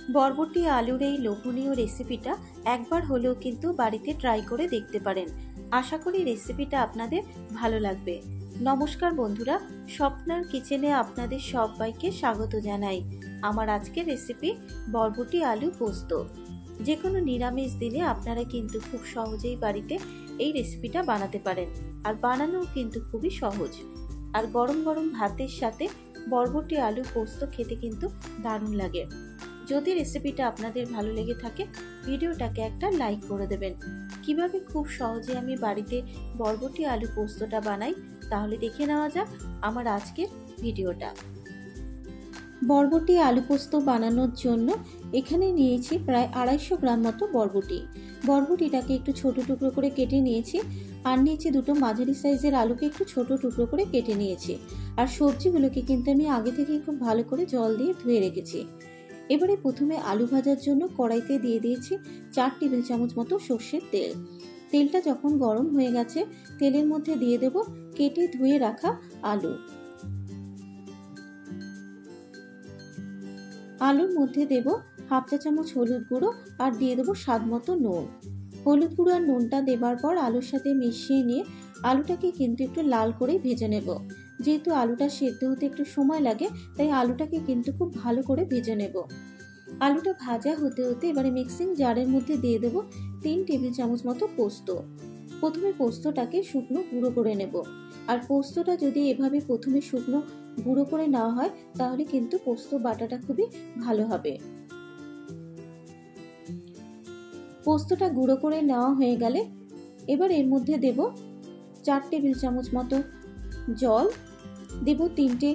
বরবটি আলুর এই লোভনীয় রেসিপিটা একবার হলেও কিন্তু বাড়িতে ট্রাই করে দেখতে পারেন। আশা করি রেসিপিটা আপনাদের ভালো লাগবে। নমস্কার বন্ধুরা, স্বপ্নার কিচেনে আপনাদের সবাইকে স্বাগত জানাই। আমার আজকের রেসিপি বরবটি আলু পোস্ত। যে কোনো নিরামিষ দিনে আপনারা কিন্তু খুব সহজেই বাড়িতে এই রেসিপিটা বানাতে পারেন, আর বানানোও কিন্তু খুবই সহজ। আর গরম গরম ভাতের সাথে বরবটি আলু পোস্ত খেতে কিন্তু দারুণ লাগে। যদি রেসিপিটা আপনাদের ভালো লেগে থাকে, ভিডিওটাকে একটা লাইক করে দেবেন। কিভাবে খুব সহজে আমি বাড়িতে বরবটি আলু পোস্তটা বানাই, তাহলে দেখে নেওয়া যাক আমার আজকের ভিডিওটা। বরবটি আলু পোস্ত বানানোর জন্য এখানে নিয়েছি প্রায় 250 গ্রাম মতো বরবটি। বরবটিটাকে একটু ছোট টুকরো করে কেটে নিয়েছি, আর নিয়েছি দুটো মাঝারি সাইজের আলুকে একটু ছোট টুকরো করে কেটে নিয়েছি। আর সবজিগুলোকে কিন্তু আমি আগে থেকেই খুব ভালো করে জল দিয়ে ধুয়ে রেখেছি। এবারে প্রথমে আলু ভাজার জন্য কড়াইতে দিয়ে দিয়েছি 4 টেবিল চামচ মতো সর্ষের তেল। তেলটা যখন গরম হয়ে গেছে, তেলের মধ্যে দিয়ে দেব কেটে ধুয়ে রাখা আলু। আলুর মধ্যে দেব হাফ চা চামচ হলুদ গুঁড়ো, আর দিয়ে দেবো স্বাদ মতো নুন। হলুদ গুঁড়ো আর নুনটা দেবার পর আলুর সাথে মিশিয়ে নিয়ে আলুটাকে কিন্তু একটু লাল করে ভেজে নেব। যেহেতু আলুটা সেদ্ধ হতে একটু সময় লাগে, তাই আলুটাকে কিন্তু খুব ভালো করে ভেজে নেব। আলুটা ভাজা হতে হতে এবারে মিক্সিং জারের মধ্যে দিয়ে দেব 3 টেবিল চামচ মতো পোস্ত। প্রথমে পোস্তটাকে শুকনো গুঁড়ো করে নেব। আর পোস্তটা যদি এভাবে প্রথমে শুকনো গুঁড়ো করে নেওয়া হয়, তাহলে কিন্তু পোস্ত বাটাটা খুবই ভালো হবে। পোস্তটা গুঁড়ো করে নেওয়া হয়ে গেলে এবার এর মধ্যে দেব 4 টেবিল চামচ মতো জল, দেব 3টে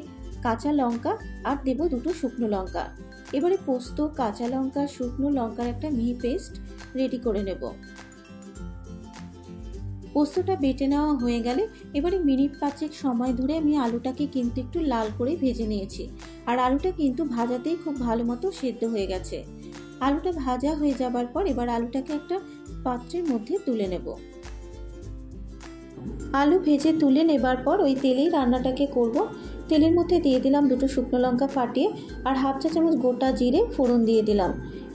কাঁচা লঙ্কা, আর দেব 2টো শুকনো লঙ্কা। এবারে পোস্ত, কাঁচা লঙ্কা, শুকনো লঙ্কার একটা মিহি পেস্ট রেডি করে নেব। পোস্তটা বেটে নেওয়া হয়ে গেলে এবারে মিনিট 5 সময় ধরে আমি আলুটাকে কিন্তু একটু লাল করে ভেজে নিয়েছি। আর আলুটা কিন্তু ভাজাতেই খুব ভালো মতো সেদ্ধ হয়ে গেছে। আলুটা ভাজা হয়ে যাবার পর এবার আলুটাকে একটা পাত্রের মধ্যে তুলে নেব। আলু ভেজে তুলে নেবার পর ওই তেলেই রান্নাটাকে করব। তেলের মধ্যে দিয়ে দিলাম 2টো শুকনো লঙ্কা ফাটিয়ে, আর হাফ চা চামচ গোটা জিরে ফোড়ন দিয়ে দিলাম।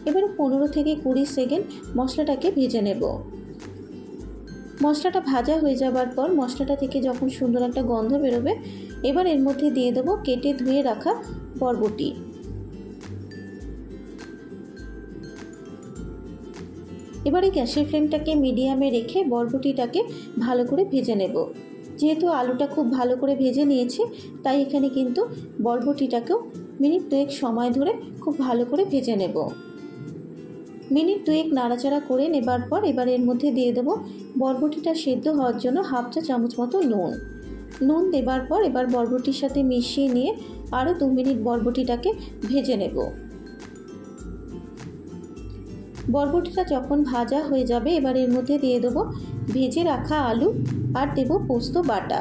এবারে 15 থেকে 20 সেকেন্ড মশলাটাকে ভেজে নেব। মশলাটা ভাজা হয়ে যাবার পর মশলাটা থেকে যখন সুন্দর একটা গন্ধ বেরোবে, এবার এর মধ্যে দিয়ে দেব কেটে ধুয়ে রাখা বরবটি। এবারে গ্যাসের ফ্লেমটাকে মিডিয়ামে রেখে বরবটিটাকে ভালো করে ভেজে নেব। যেহেতু আলুটা খুব ভালো করে ভেজে নিয়েছি, তাই এখানে কিন্তু বরবটিটাকেও মিনিট 2 সময় ধরে খুব ভালো করে ভেজে নেব। মিনিট 2 নাড়াচাড়া করে নেবার পর এবার এর মধ্যে দিয়ে দেব বরবটিটা সেদ্ধ হওয়ার জন্য হাফ চা চামচ মতো নুন দেবার পর এবার বরবটির সাথে মিশিয়ে নিয়ে আরও 2 মিনিট বরবটিটাকে ভেজে নেব। বরবটিটা যখন ভাজা হয়ে যাবে, এবার এর মধ্যে দিয়ে দেব ভেজে রাখা আলু, আর দেব পোস্ত বাটা।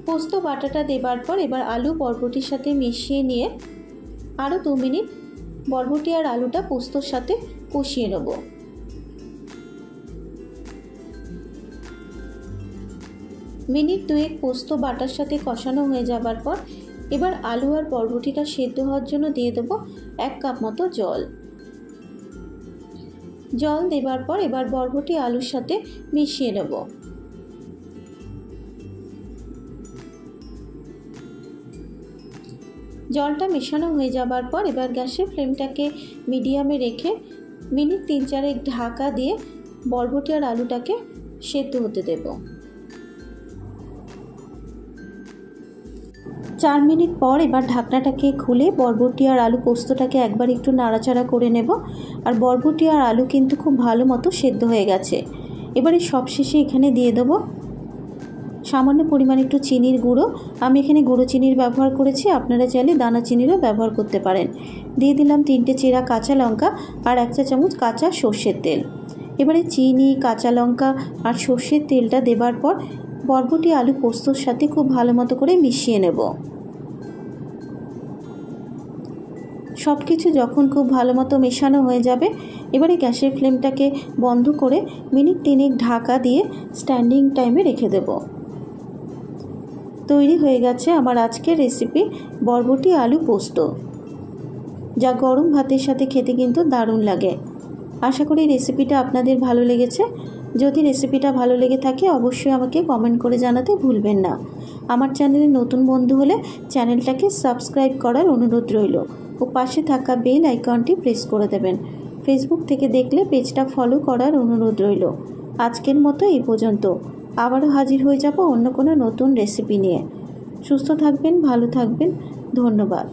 পোস্ত বাটাটা দেবার পর এবার আলু বরবটির সাথে মিশিয়ে নিয়ে আরও 2 মিনিট বরবটি আর আলুটা পোস্তর সাথে কষিয়ে নেব। মিনিট 2 পোস্ত বাটার সাথে কষানো হয়ে যাবার পর এবার আলু আর বরবটিটা সেদ্ধ হওয়ার জন্য দিয়ে দেব 1 কাপ মতো জল দেবার পর এবার বরবটি আলুর সাথে মিশিয়ে নেব। জলটা মেশানো হয়ে যাবার পর এবার গ্যাসের ফ্লেমটাকে মিডিয়ামে রেখে মিনিট 3-4 ঢাকা দিয়ে বরবটি আর আলুটাকে সেদ্ধ হতে দেব। 4 মিনিট পর এবার ঢাকনাটাকে খুলে বরবটি আর আলু পোস্তটাকে একবার একটু নাড়াচাড়া করে নেব। আর বরবটি আর আলু কিন্তু খুব ভালো মতো সেদ্ধ হয়ে গেছে। এবারে সবশেষে এখানে দিয়ে দেব সামান্য পরিমাণ একটু চিনির গুঁড়ো। আমি এখানে গুঁড়ো চিনির ব্যবহার করেছি, আপনারা চাইলে দানা চিনিরও ব্যবহার করতে পারেন। দিয়ে দিলাম 3টে চেরা কাঁচা লঙ্কা আর 1 চা চামচ কাঁচা সর্ষের তেল। এবারে চিনি, কাঁচা লঙ্কা আর সর্ষের তেলটা দেবার পর বরবটি আলু পোস্তর সাথে খুব ভালো মতো করে মিশিয়ে নেব। সব কিছু যখন খুব ভালো মতো মেশানো হয়ে যাবে, এবারে গ্যাসের ফ্লেমটাকে বন্ধ করে মিনিট 3 ঢাকা দিয়ে স্ট্যান্ডিং টাইমে রেখে দেব। তৈরি হয়ে গেছে আমার আজকের রেসিপি বরবটি আলু পোস্ত, যা গরম ভাতের সাথে খেতে কিন্তু দারুণ লাগে। আশা করি রেসিপিটা আপনাদের ভালো লেগেছে। যদি রেসিপিটা ভালো লেগে থাকে অবশ্যই আমাকে কমেন্ট করে জানাতে ভুলবেন না। আমার চ্যানেলে নতুন বন্ধু হলে চ্যানেলটাকে সাবস্ক্রাইব করার অনুরোধ রইল ও পাশে থাকা বেল আইকনটি প্রেস করে দেবেন। ফেসবুক থেকে দেখলে পেজটা ফলো করার অনুরোধ রইল। আজকের মতো এই পর্যন্ত। আবারও হাজির হয়ে যাব অন্য কোনো নতুন রেসিপি নিয়ে। সুস্থ থাকবেন, ভালো থাকবেন। ধন্যবাদ।